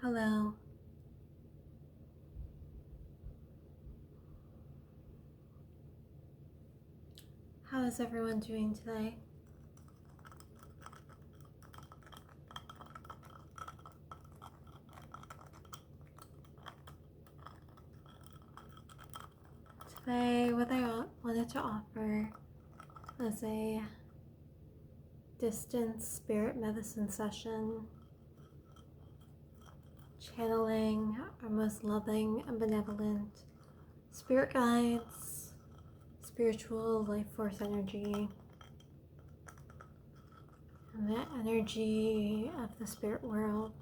Hello. How is everyone doing today? Today, what I wanted to offer is a distance spirit medicine session, channeling our most loving and benevolent spirit guides, spiritual life force energy, and the energy of the spirit world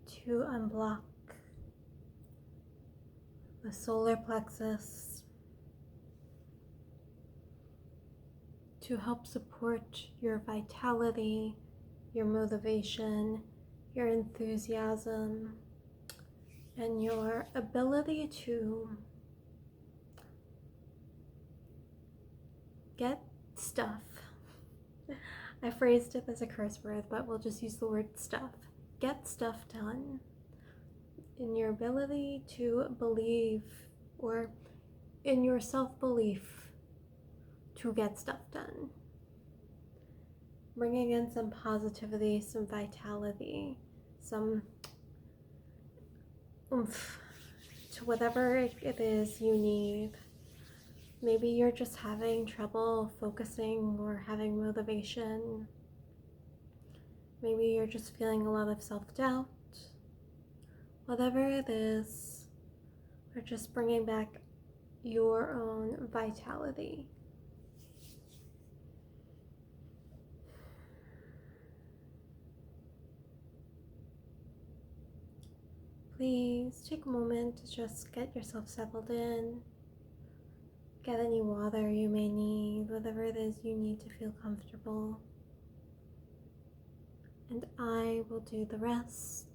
to unblock the solar plexus, to help support your vitality, your motivation, your enthusiasm, and your ability to get stuff. I phrased it as a curse word, but we'll just use the word stuff. Get stuff done. In your ability to believe, or in your self-belief to get stuff done. Bringing in some positivity, some vitality, some oomph to whatever it is you need. Maybe you're just having trouble focusing or having motivation. Maybe you're just feeling a lot of self-doubt. Whatever it is, we're just bringing back your own vitality. Please take a moment to just get yourself settled in. Get any water you may need, whatever it is you need to feel comfortable. And I will do the rest.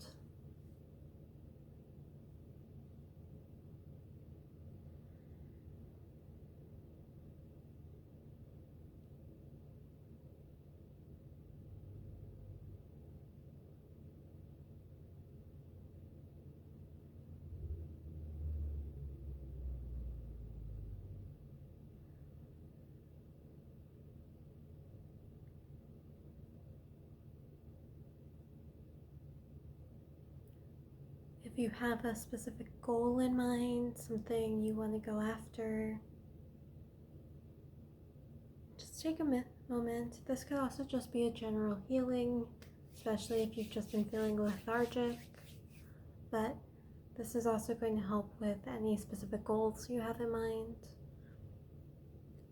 If you have a specific goal in mind, something you want to go after, just take a moment. This could also just be a general healing, especially if you've just been feeling lethargic, but this is also going to help with any specific goals you have in mind.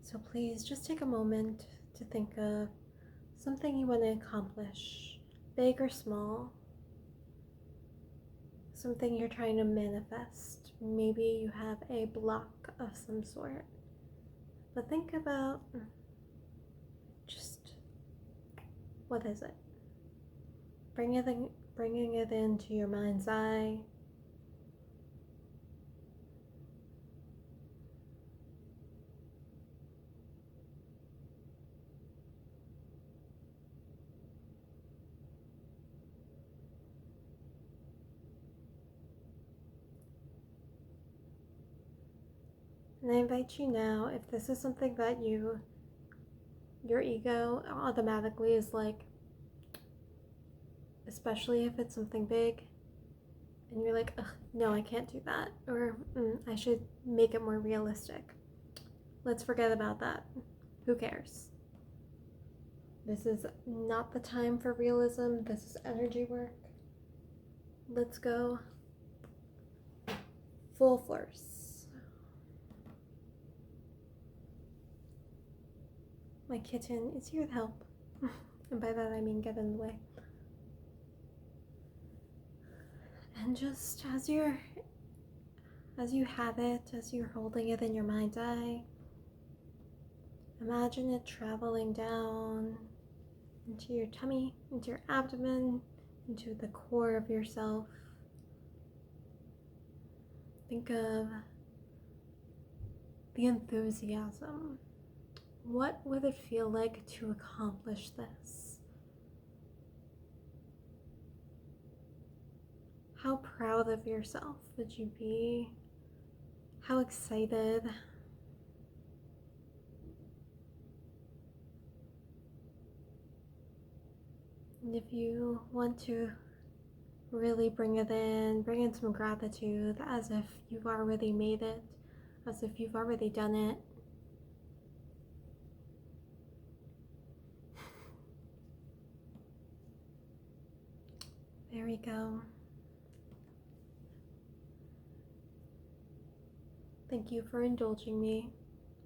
So please just take a moment to think of something you want to accomplish, big or small. Something you're trying to manifest. Maybe you have a block of some sort. But think about just what is it? Bringing it into your mind's eye. And I invite you now, if this is something that your ego automatically is like, especially if it's something big, and you're like, ugh, no, I can't do that, or I should make it more realistic. Let's forget about that. Who cares? This is not the time for realism. This is energy work. Let's go full force. My kitten is here to help. And by that I mean get in the way. And just as you have it, as you're holding it in your mind's eye, imagine it traveling down into your tummy, into your abdomen, into the core of yourself. Think of the enthusiasm. What would it feel like to accomplish this? How proud of yourself would you be? How excited? And if you want to really bring in some gratitude as if you've already made it, as if you've already done it. There we go. Thank you for indulging me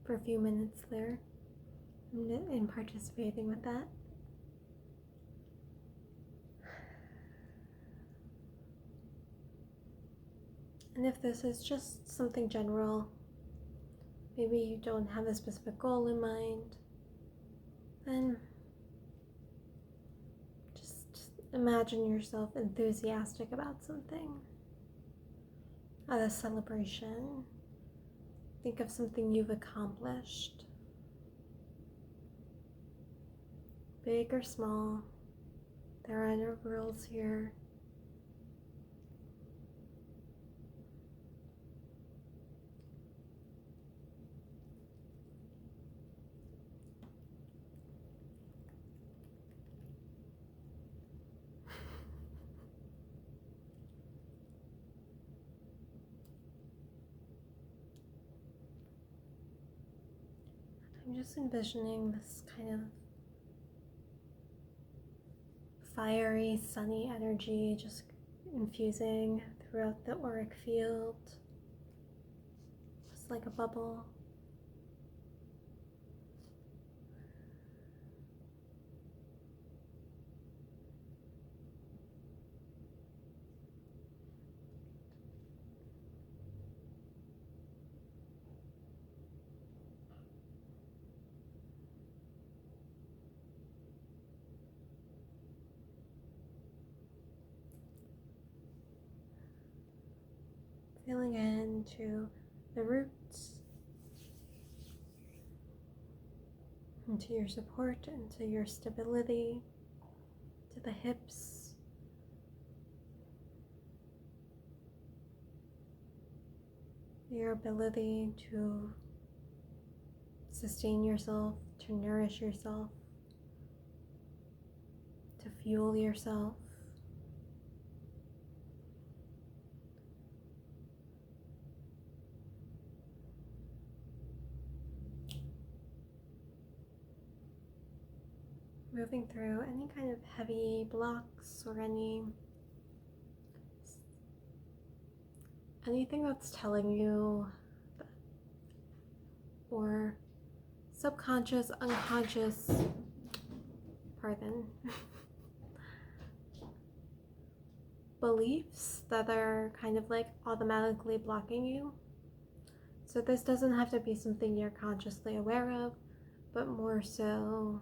for a few minutes there and participating with that. And if this is just something general, maybe you don't have a specific goal in mind, then just imagine yourself enthusiastic about something, at a celebration. Think of something you've accomplished, big or small. There are no rules here. I'm just envisioning this kind of fiery, sunny energy just infusing throughout the auric field, just like a bubble. Feeling into the roots, into your support, into your stability, to the hips, your ability to sustain yourself, to nourish yourself, to fuel yourself. Moving through any kind of heavy blocks or anything that's telling you that, or subconscious, unconscious, beliefs that are kind of like automatically blocking you. So this doesn't have to be something you're consciously aware of, but more so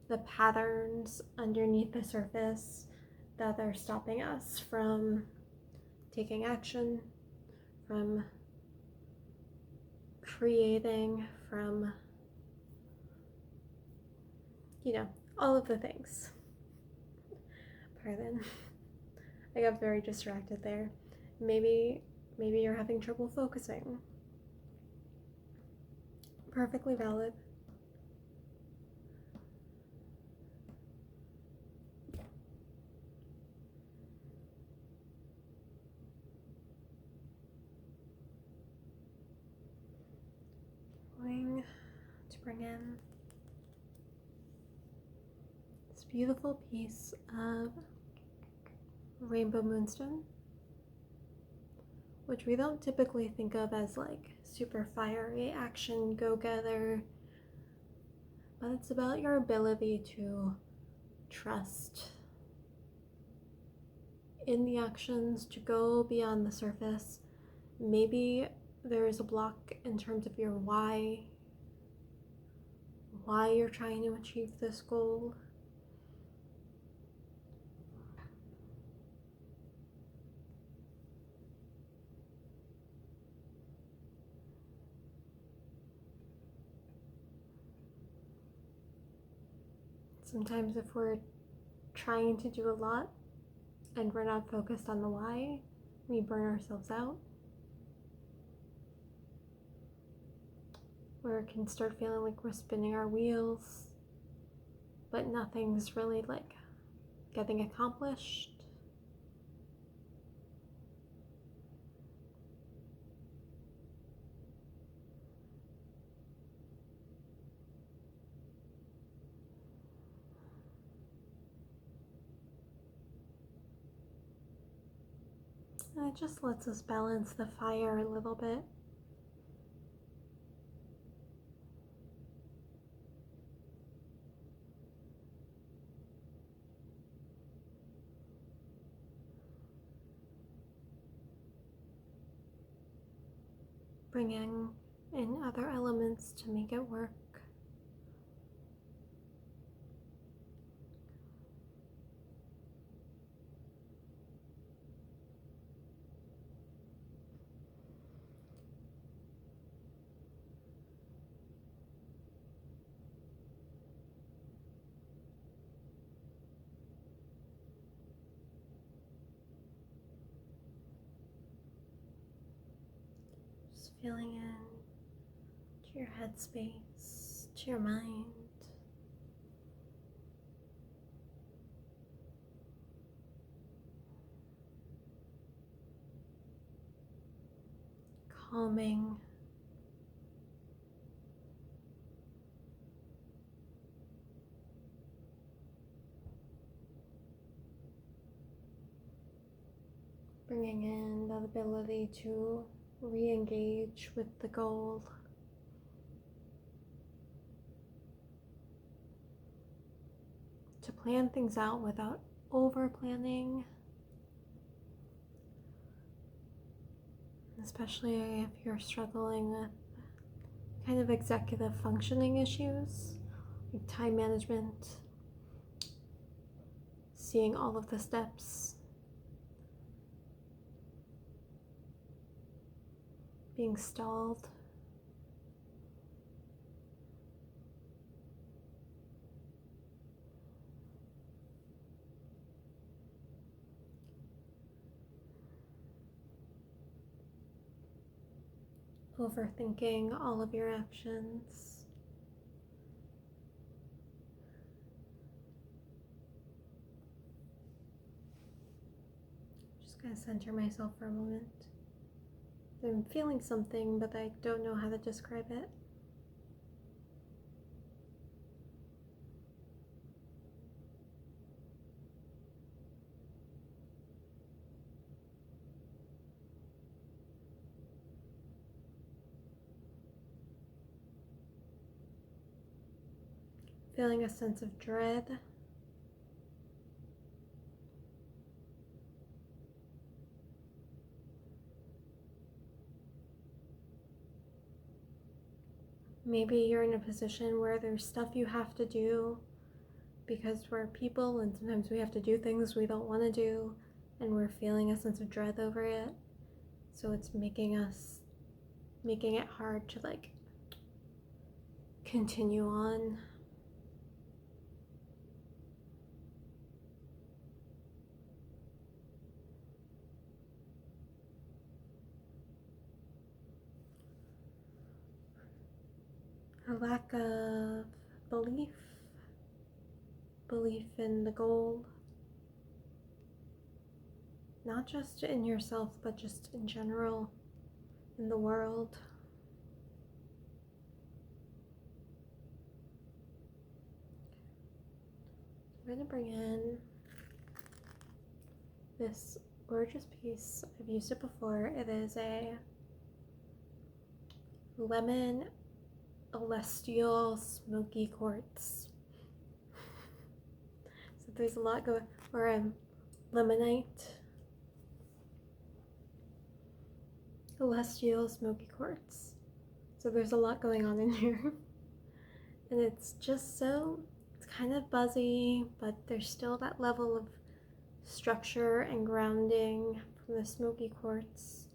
the patterns underneath the surface that are stopping us from taking action, from creating, from, all of the things. Pardon. I got very distracted there. Maybe you're having trouble focusing. Perfectly valid. Going to bring in this beautiful piece of rainbow moonstone, which we don't typically think of as like super fiery action go-getter, but it's about your ability to trust in the actions, to go beyond the surface. Maybe there is a block in terms of your why you're trying to achieve this goal. Sometimes if we're trying to do a lot and we're not focused on the why, we burn ourselves out. Where it can start feeling like we're spinning our wheels, but nothing's really like getting accomplished. And it just lets us balance the fire a little bit. Bringing in other elements to make it work. Just feeling in to your headspace, to your mind. Calming. Bringing in the ability to re-engage with the goal. To plan things out without over-planning. Especially if you're struggling with kind of executive functioning issues, like time management, seeing all of the steps, being stalled. Overthinking all of your actions. Just gonna center myself for a moment. I'm feeling something, but I don't know how to describe it. Feeling a sense of dread. Maybe you're in a position where there's stuff you have to do because we're people and sometimes we have to do things we don't want to do and we're feeling a sense of dread over it. So it's making it hard to like continue on. A lack of belief in the goal, not just in yourself, but just in general, in the world. I'm going to bring in this gorgeous piece. I've used it before. It is a lemon celestial smoky quartz. So there's a lot going, or lemonite, celestial smoky quartz. So there's a lot going on in here. And it's just so, it's kind of buzzy, but there's still that level of structure and grounding from the smoky quartz,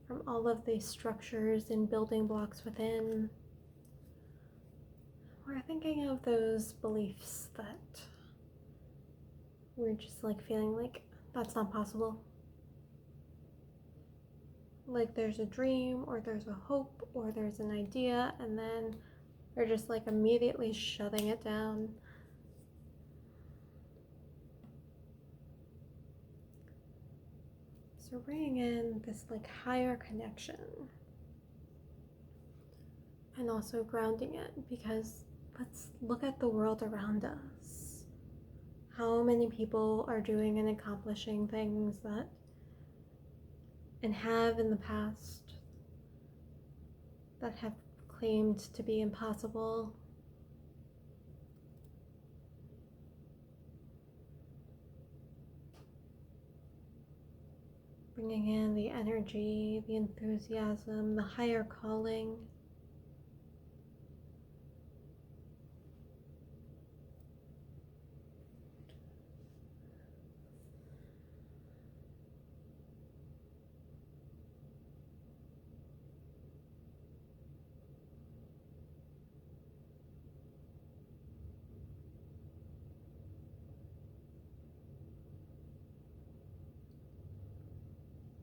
from all of the structures and building blocks within. Or thinking of those beliefs that we're just like feeling like that's not possible. Like there's a dream or there's a hope or there's an idea, and then we're just like immediately shutting it down. So bringing in this like higher connection and also grounding it, because let's look at the world around us. How many people are doing and accomplishing things that and have in the past that have claimed to be impossible. Bringing in the energy, the enthusiasm, the higher calling.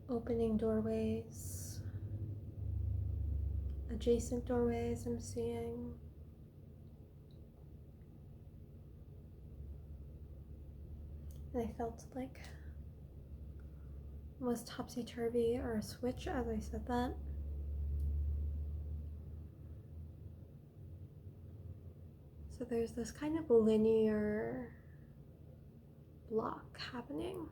Opening doorways, adjacent doorways I'm seeing. And I felt like almost topsy-turvy or a switch as I said that. So there's this kind of linear block happening.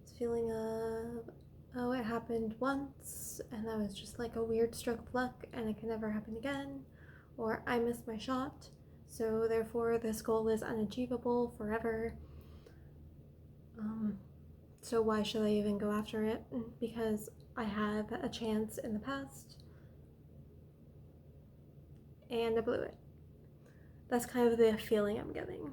This feeling of, oh, it happened once and that was just like a weird stroke of luck and it can never happen again. Or I missed my shot, so therefore this goal is unachievable forever. So why should I even go after it? Because I had a chance in the past and I blew it. That's kind of the feeling I'm getting.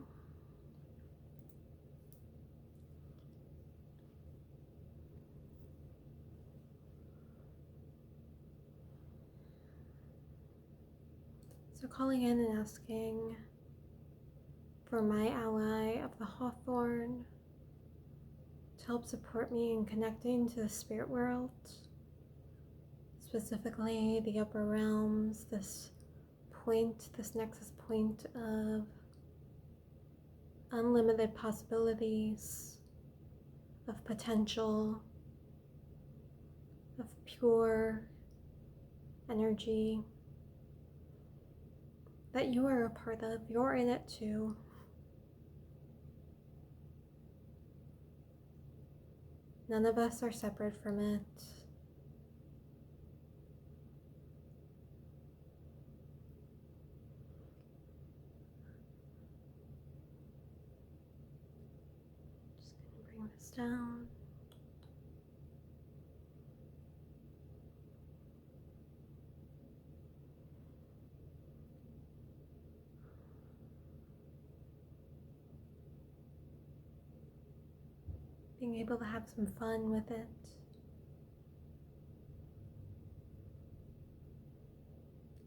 So calling in and asking for my ally of the hawthorn to help support me in connecting to the spirit world, specifically the upper realms, this point, this nexus point of unlimited possibilities, of potential, of pure energy that you are a part of. You're in it too. None of us are separate from it. Just gonna bring this down. Being able to have some fun with it.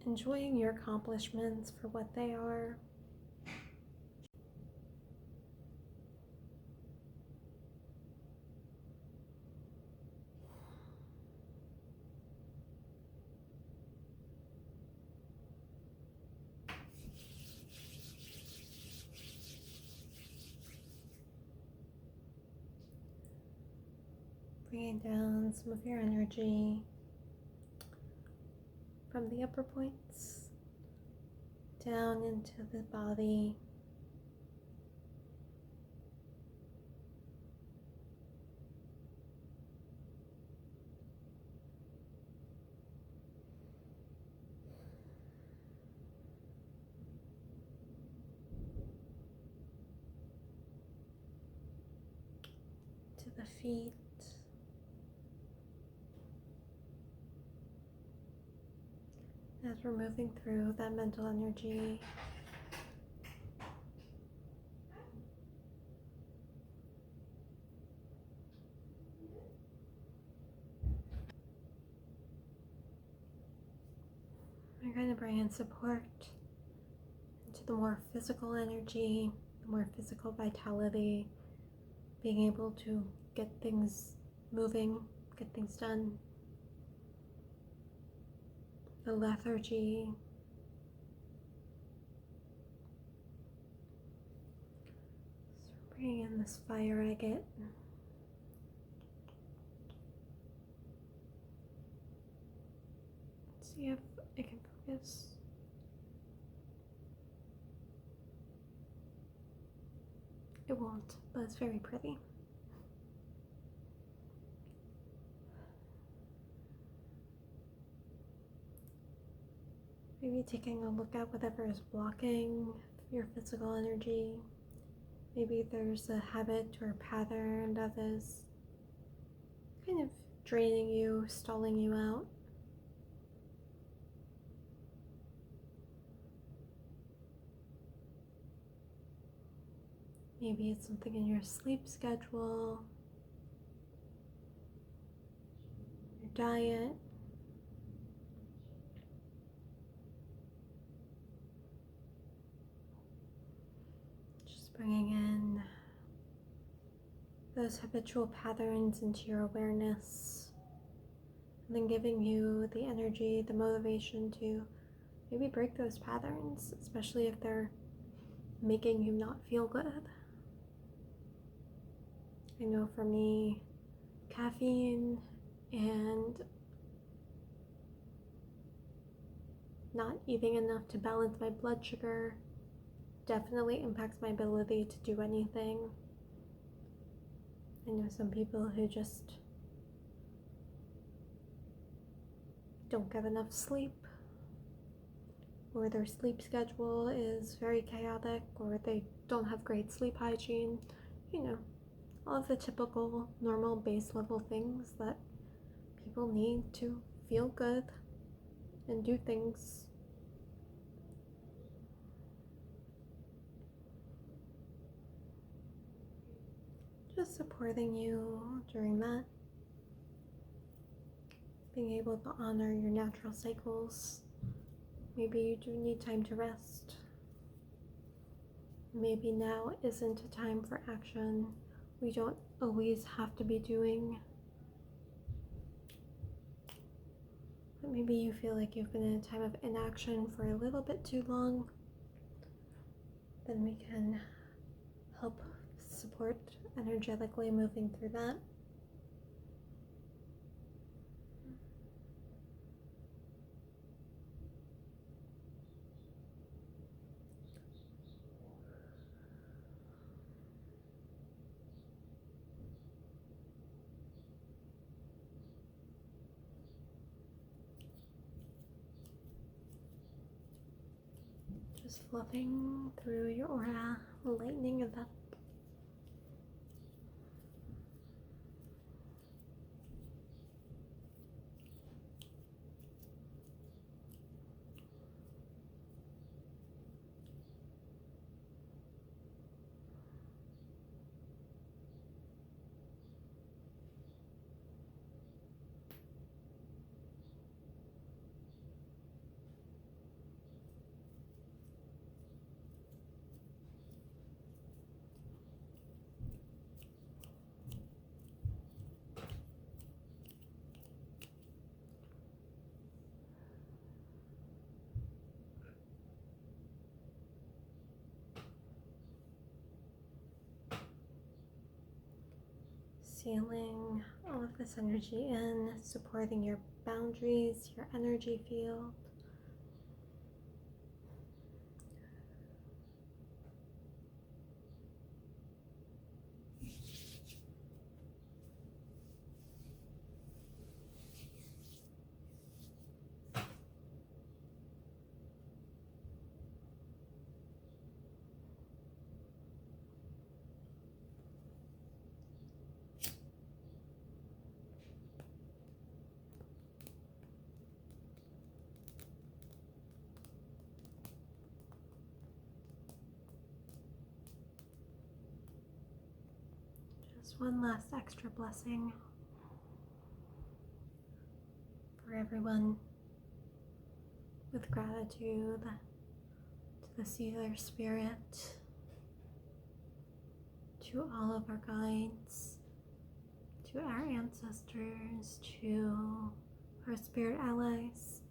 Enjoying your accomplishments for what they are. Bringing down some of your energy from the upper points down into the body. To the feet. As we're moving through that mental energy, You're going to bring in support into the more physical energy, the more physical vitality, being able to get things moving, get things done. The lethargy. So bringing in this fire agate. See if I can focus. It won't, but it's very pretty. Maybe taking a look at whatever is blocking your physical energy. Maybe there's a habit or a pattern that is kind of draining you, stalling you out. Maybe it's something in your sleep schedule, your diet. Just bringing in those habitual patterns into your awareness, and then giving you the energy, the motivation to maybe break those patterns, especially if they're making you not feel good. I know for me, caffeine and not eating enough to balance my blood sugar definitely impacts my ability to do anything. I know some people who just don't get enough sleep, or their sleep schedule is very chaotic, or they don't have great sleep hygiene. You know, all of the typical normal base level things that people need to feel good and do things. Just supporting you during that. Being able to honor your natural cycles. Maybe you do need time to rest. Maybe now isn't a time for action. We don't always have to be doing. But maybe you feel like you've been in a time of inaction for a little bit too long. Then we can help support energetically moving through that. Just fluffing through your aura, lightening it up. Sealing all of this energy in, supporting your boundaries, your energy field. Just one last extra blessing for everyone with gratitude to the Sealer Spirit, to all of our guides, to our ancestors, to our spirit allies,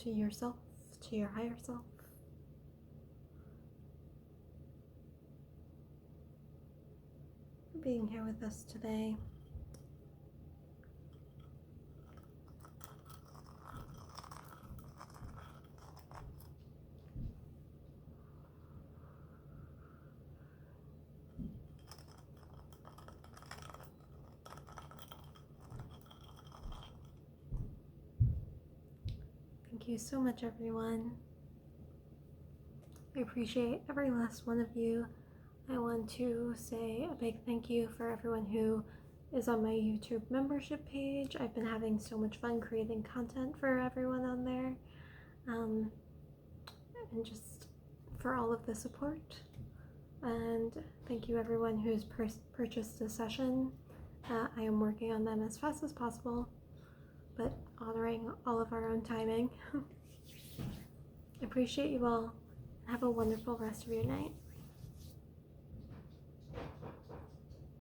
to yourself, to your higher self. For being here with us today. Thank you so much, everyone. I appreciate every last one of you. I want to say a big thank you for everyone who is on my YouTube membership page. I've been having so much fun creating content for everyone on there, and just for all of the support. And thank you everyone who's purchased a session. I am working on them as fast as possible, but honoring all of our own timing. Appreciate you all. Have a wonderful rest of your night.